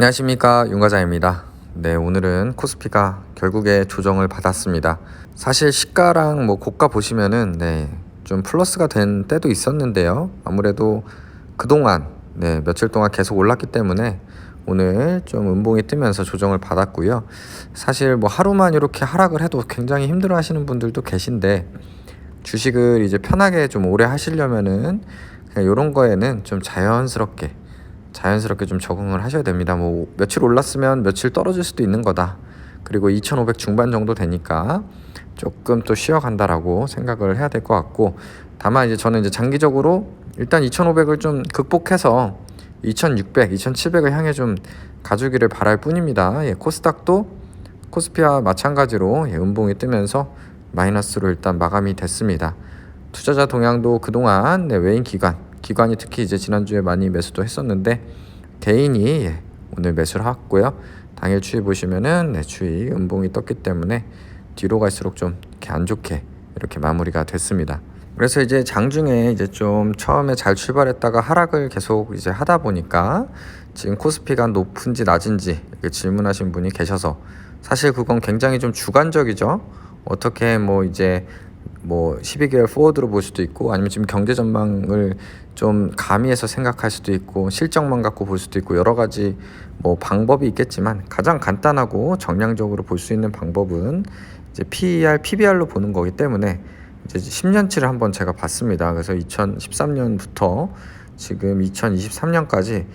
안녕하십니까, 윤과장입니다. 네, 오늘은 코스피가 결국에 조정을 받았습니다. 사실 시가랑 고가 보시면은 좀 플러스가 된 때도 있었는데요. 아무래도 그동안 며칠 동안 계속 올랐기 때문에 오늘 좀 음봉이 뜨면서 조정을 받았고요. 사실 하루만 이렇게 하락을 해도 굉장히 힘들어 하시는 분들도 계신데, 주식을 이제 편하게 좀 오래 하시려면은 그냥 이런 거에는 좀 자연스럽게 좀 적응을 하셔야 됩니다. 며칠 올랐으면 며칠 떨어질 수도 있는 거다. 그리고 2,500 중반 정도 되니까 조금 또 쉬어간다라고 생각을 해야 될 것 같고, 다만 이제 저는 장기적으로 일단 2,500을 좀 극복해서 2,600, 2,700을 향해 좀 가주기를 바랄 뿐입니다. 코스닥도 코스피와 마찬가지로 음봉이 뜨면서 마이너스로 일단 마감이 됐습니다. 투자자 동향도 그동안 외인 기관이 특히 이제 지난주에 많이 매수도 했었는데, 개인이 오늘 매수를 했고요. 당일 추이 보시면은 추이 음봉이 떴기 때문에 뒤로 갈수록 좀 이렇게 안 좋게 이렇게 마무리가 됐습니다. 그래서 이제 장중에 이제 좀 처음에 잘 출발했다가 하락을 계속 이제 하다 보니까 지금 코스피가 높은지 낮은지 이렇게 질문하신 분이 계셔서, 사실 그건 굉장히 좀 주관적이죠. 어떻게 이제 12개월 포워드로 볼 수도 있고, 아니면 지금 경제 전망을 좀 가미해서 생각할 수도 있고, 실적만 갖고 볼 수도 있고, 여러 가지 방법이 있겠지만 가장 간단하고 정량적으로 볼 수 있는 방법은 이제 PER, PBR로 보는 거기 때문에 이제 10년치를 한번 제가 봤습니다. 그래서 2013년부터 지금 2023년까지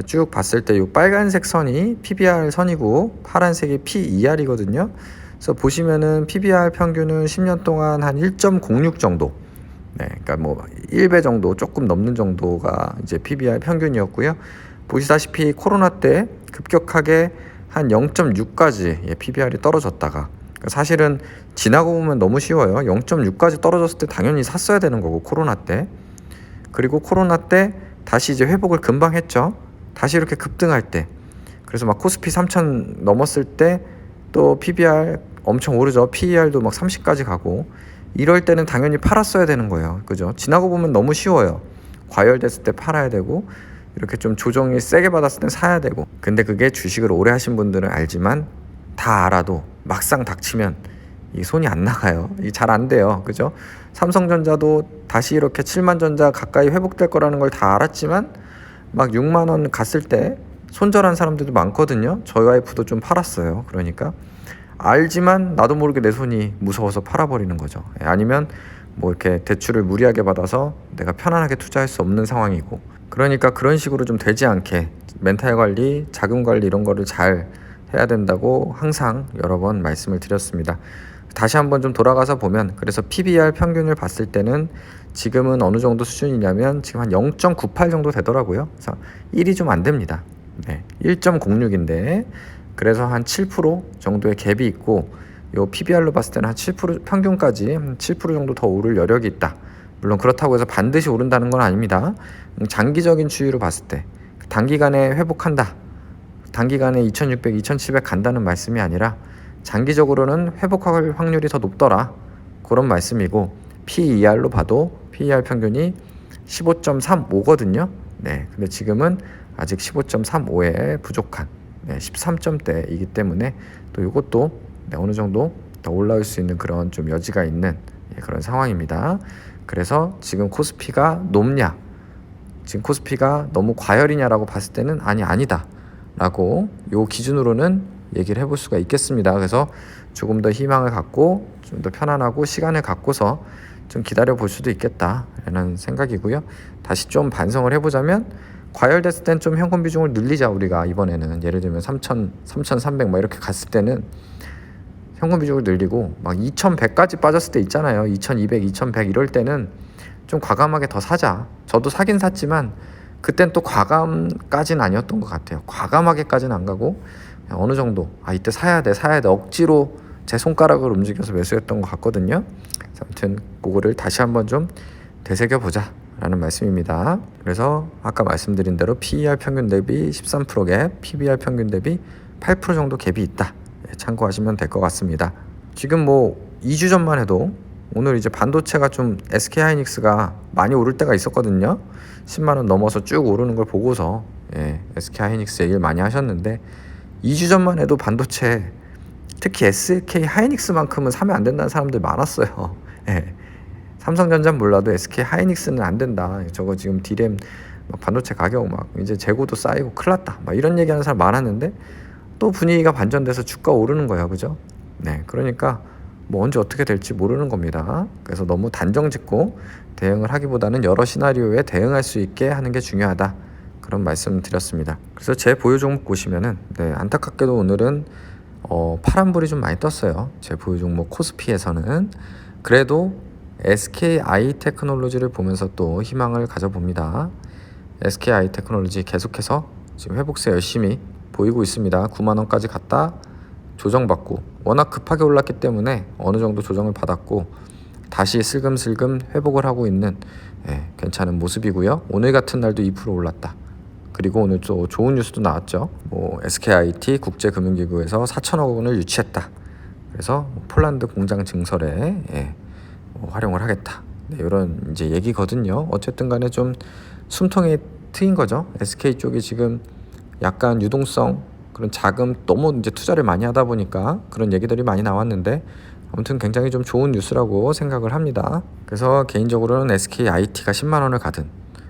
쭉 봤을 때 이 빨간색 선이 PBR 선이고 파란색이 PER이거든요. 그래서 보시면은 PBR 평균은 10년 동안 한 1.06 정도, 그러니까 1배 정도 조금 넘는 정도가 이제 PBR 평균이었고요. 보시다시피 코로나 때 급격하게 한 0.6까지 PBR이 떨어졌다가, 사실은 지나고 보면 너무 쉬워요. 0.6까지 떨어졌을 때 당연히 샀어야 되는 거고, 코로나 때. 그리고 코로나 때 다시 이제 회복을 금방 했죠. 다시 이렇게 급등할 때. 그래서 코스피 3,000 넘었을 때 또 PBR 엄청 오르죠. PER도 30까지 가고, 이럴 때는 당연히 팔았어야 되는 거예요. 그죠? 지나고 보면 너무 쉬워요. 과열됐을 때 팔아야 되고, 이렇게 좀 조정이 세게 받았을 때 사야 되고. 근데 그게 주식을 오래 하신 분들은 알지만, 다 알아도 막상 닥치면 이 손이 안 나가요. 이 잘 안 돼요. 그죠? 삼성전자도 다시 이렇게 7만 전자 가까이 회복될 거라는 걸 다 알았지만 6만 원 갔을 때 손절한 사람들도 많거든요. 저희 와이프도 좀 팔았어요. 그러니까 알지만 나도 모르게 내 손이 무서워서 팔아버리는 거죠. 아니면 이렇게 대출을 무리하게 받아서 내가 편안하게 투자할 수 없는 상황이고, 그러니까 그런 식으로 좀 되지 않게 멘탈 관리, 자금 관리 이런 거를 잘 해야 된다고 항상 여러 번 말씀을 드렸습니다. 다시 한번 좀 돌아가서 보면, 그래서 PBR 평균을 봤을 때는 지금은 어느 정도 수준이냐면 지금 한 0.98 정도 되더라고요. 그래서 1이 좀 안 됩니다. 1.06인데 그래서 한 7% 정도의 갭이 있고, 요 PBR로 봤을 때는 한 7% 평균까지 7% 정도 더 오를 여력이 있다. 물론 그렇다고 해서 반드시 오른다는 건 아닙니다. 장기적인 추이로 봤을 때 단기간에 회복한다, 단기간에 2600, 2700 간다는 말씀이 아니라 장기적으로는 회복할 확률이 더 높더라, 그런 말씀이고, PER로 봐도 PER 평균이 15.35거든요. 근데 지금은 아직 15.35에 부족한 13점대이기 때문에 또 이것도 어느 정도 더 올라올 수 있는 그런 좀 여지가 있는 그런 상황입니다. 그래서 지금 코스피가 높냐, 지금 코스피가 너무 과열이냐라고 봤을 때는 아니다 라고 요 기준으로는 얘기를 해볼 수가 있겠습니다. 그래서 조금 더 희망을 갖고 좀 더 편안하고 시간을 갖고서 좀 기다려 볼 수도 있겠다라는 생각이고요. 다시 좀 반성을 해보자면, 과열됐을 땐 좀 현금 비중을 늘리자. 우리가 이번에는 예를 들면 3,000, 3,300 이렇게 갔을 때는 현금 비중을 늘리고, 2,100까지 빠졌을 때 있잖아요. 2,200, 2,100 이럴 때는 좀 과감하게 더 사자. 저도 사긴 샀지만 그땐 또 과감까지는 아니었던 것 같아요. 과감하게까지는 안 가고 어느 정도 이때 사야 돼 억지로 제 손가락을 움직여서 매수했던 것 같거든요. 아무튼 그거를 다시 한번 좀 되새겨보자 라는 말씀입니다. 그래서 아까 말씀드린 대로 PER 평균 대비 13% 갭, PBR 평균 대비 8% 정도 갭이 있다. 참고하시면 될 것 같습니다. 지금 2주 전만 해도 오늘 이제 반도체가 좀 SK하이닉스가 많이 오를 때가 있었거든요. 10만원 넘어서 쭉 오르는 걸 보고서 SK 하이닉스 얘기를 많이 하셨는데 2주 전만 해도 반도체 특히 SK 하이닉스만큼은 사면 안 된다는 사람들 많았어요. 삼성전자는 몰라도 SK 하이닉스는 안 된다. 저거 지금 D램 막 반도체 가격 막 이제 재고도 쌓이고 큰일 났다. 막 이런 얘기하는 사람 많았는데 또 분위기가 반전돼서 주가 오르는 거예요. 그죠? 그러니까 뭐 언제 어떻게 될지 모르는 겁니다. 그래서 너무 단정 짓고 대응을 하기보다는 여러 시나리오에 대응할 수 있게 하는 게 중요하다. 그런 말씀을 드렸습니다. 그래서 제 보유 종목 보시면은 안타깝게도 오늘은 파란불이 좀 많이 떴어요. 제 보유 종목 코스피에서는. 그래도 SKI 테크놀로지를 보면서 또 희망을 가져봅니다. SKI 테크놀로지 계속해서 지금 회복세 열심히 보이고 있습니다. 9만원까지 갔다 조정받고 워낙 급하게 올랐기 때문에 어느 정도 조정을 받았고 다시 슬금슬금 회복을 하고 있는 괜찮은 모습이고요. 오늘 같은 날도 2% 올랐다. 그리고 오늘 또 좋은 뉴스도 나왔죠. SKIT 국제금융기구에서 4천억 원을 유치했다. 그래서 폴란드 공장 증설에 활용을 하겠다. 이런 이제 얘기거든요. 어쨌든 간에 좀 숨통이 트인 거죠. SK 쪽이 지금 약간 유동성 그런 자금 너무 이제 투자를 많이 하다 보니까 그런 얘기들이 많이 나왔는데 아무튼 굉장히 좀 좋은 뉴스라고 생각을 합니다. 그래서 개인적으로는 SKIT가 10만 원을 가든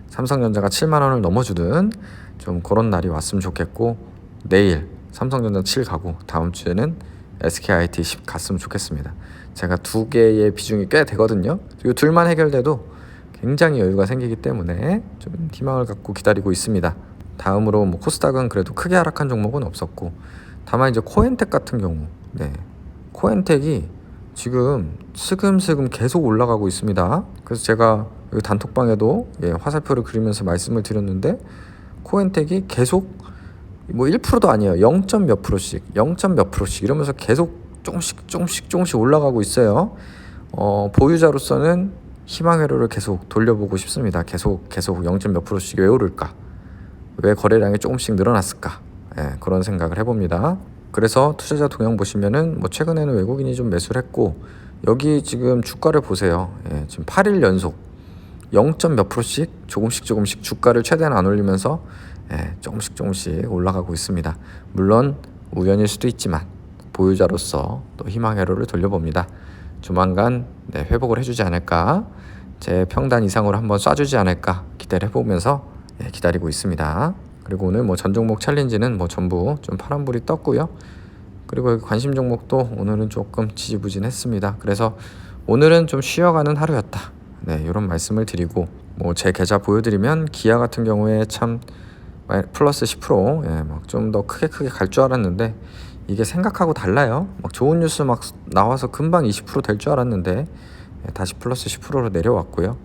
삼성전자가 7만 원을 넘어주든 좀 그런 날이 왔으면 좋겠고 내일 삼성전자 7 가고 다음 주에는 SKIT 10 갔으면 좋겠습니다. 제가 두 개의 비중이 꽤 되거든요. 이 둘만 해결돼도 굉장히 여유가 생기기 때문에 좀 희망을 갖고 기다리고 있습니다. 다음으로 코스닥은 그래도 크게 하락한 종목은 없었고 다만 이제 코엔텍 같은 경우 코엔텍이 지금 슬금슬금 계속 올라가고 있습니다. 그래서 제가 여기 단톡방에도 화살표를 그리면서 말씀을 드렸는데 코엔텍이 계속 1%도 아니에요. 0. 몇 %씩 0. 몇 %씩 이러면서 계속 조금씩 올라가고 있어요. 보유자로서는 희망 회로를 계속 돌려보고 싶습니다. 계속 0. 몇 %씩 왜 오를까? 왜 거래량이 조금씩 늘어났을까? 그런 생각을 해봅니다. 그래서 투자자 동향 보시면은 최근에는 외국인이 좀 매수를 했고 여기 지금 주가를 보세요. 지금 8일 연속 0. 몇 %씩 조금씩 주가를 최대한 안 올리면서 조금씩 올라가고 있습니다. 물론 우연일 수도 있지만 보유자로서 또 희망 회로를 돌려봅니다. 조만간 회복을 해주지 않을까, 제 평단 이상으로 한번 쏴주지 않을까 기대를 해보면서 기다리고 있습니다. 그리고 오늘 전 종목 챌린지는 전부 좀 파란불이 떴고요. 그리고 관심 종목도 오늘은 조금 지지부진했습니다. 그래서 오늘은 좀 쉬어가는 하루였다. 이런 말씀을 드리고 제 계좌 보여드리면 기아 같은 경우에 참 플러스 10% 좀 더 크게 갈 줄 알았는데 이게 생각하고 달라요. 좋은 뉴스 나와서 금방 20% 될 줄 알았는데 다시 플러스 10%로 내려왔고요.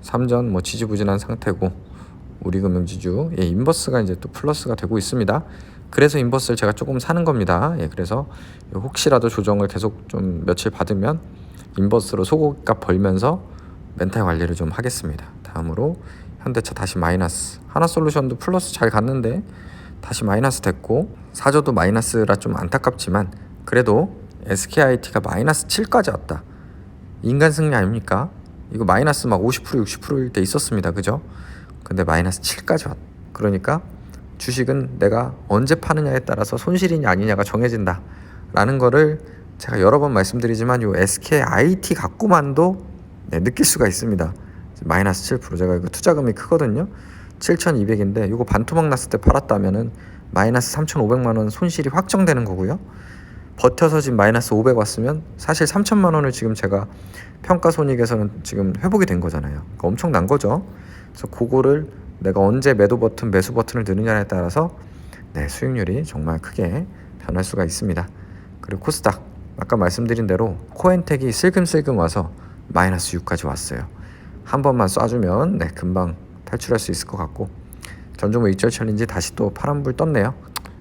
삼전 지지부진한 상태고 우리금융지주 인버스가 이제 또 플러스가 되고 있습니다. 그래서 인버스를 제가 조금 사는 겁니다. 그래서 혹시라도 조정을 계속 좀 며칠 받으면 인버스로 소고값 벌면서 멘탈 관리를 좀 하겠습니다. 다음으로 현대차 다시 마이너스, 하나솔루션도 플러스 잘 갔는데 다시 마이너스 됐고 사저도 마이너스라 좀 안타깝지만 그래도 SKIT가 마이너스 7까지 왔다. 인간 승리 아닙니까? 이거 마이너스 50% 60%일 때 있었습니다. 그죠? 근데 마이너스 7까지 왔다. 그러니까 주식은 내가 언제 파느냐에 따라서 손실이냐 아니냐가 정해진다 라는 거를 제가 여러 번 말씀드리지만 요 SKIT 갖고만도 느낄 수가 있습니다. 마이너스 7%, 제가 이거 투자금이 크거든요. 7,200인데 이거 반토막 났을 때 팔았다면은 마이너스 3,500만 원 손실이 확정되는 거고요. 버텨서 지금 마이너스 500 왔으면 사실 3천만 원을 지금 제가 평가손익에서는 지금 회복이 된 거잖아요. 그러니까 엄청난 거죠. 그래서 그거를 내가 언제 매도 버튼, 매수 버튼을 누르냐에 따라서 수익률이 정말 크게 변할 수가 있습니다. 그리고 코스닥 아까 말씀드린 대로 코엔텍이 슬금슬금 와서 마이너스 6까지 왔어요. 한 번만 쏴주면 금방 탈출할 수 있을 것 같고 전종목 익절 챌린지 다시 또 파란불 떴네요.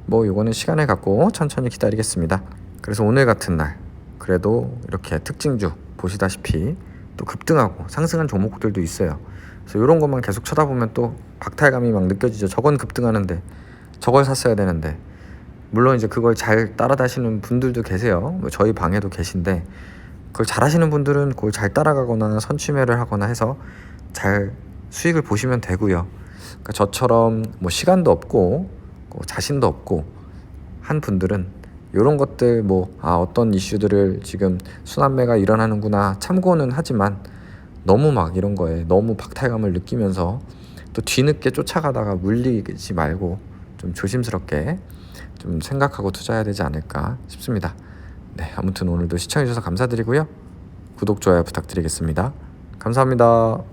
이거는 시간을 갖고 천천히 기다리겠습니다. 그래서 오늘 같은 날 그래도 이렇게 특징주 보시다시피 또 급등하고 상승한 종목들도 있어요. 그래서 이런 것만 계속 쳐다보면 또 박탈감이 느껴지죠. 저건 급등하는데 저걸 샀어야 되는데, 물론 이제 그걸 잘 따라다시는 분들도 계세요. 저희 방에도 계신데 그걸 잘하시는 분들은 그걸 잘 따라가거나 선취매를 하거나 해서 잘 수익을 보시면 되고요. 그러니까 저처럼 뭐 시간도 없고 자신도 없고 한 분들은 이런 것들 어떤 이슈들을 지금 순환매가 일어나는구나 참고는 하지만 너무 막 이런 거에 너무 박탈감을 느끼면서 또 뒤늦게 쫓아가다가 물리지 말고 좀 조심스럽게 좀 생각하고 투자해야 되지 않을까 싶습니다. 네, 아무튼 오늘도 시청해 주셔서 감사드리고요. 구독, 좋아요 부탁드리겠습니다. 감사합니다.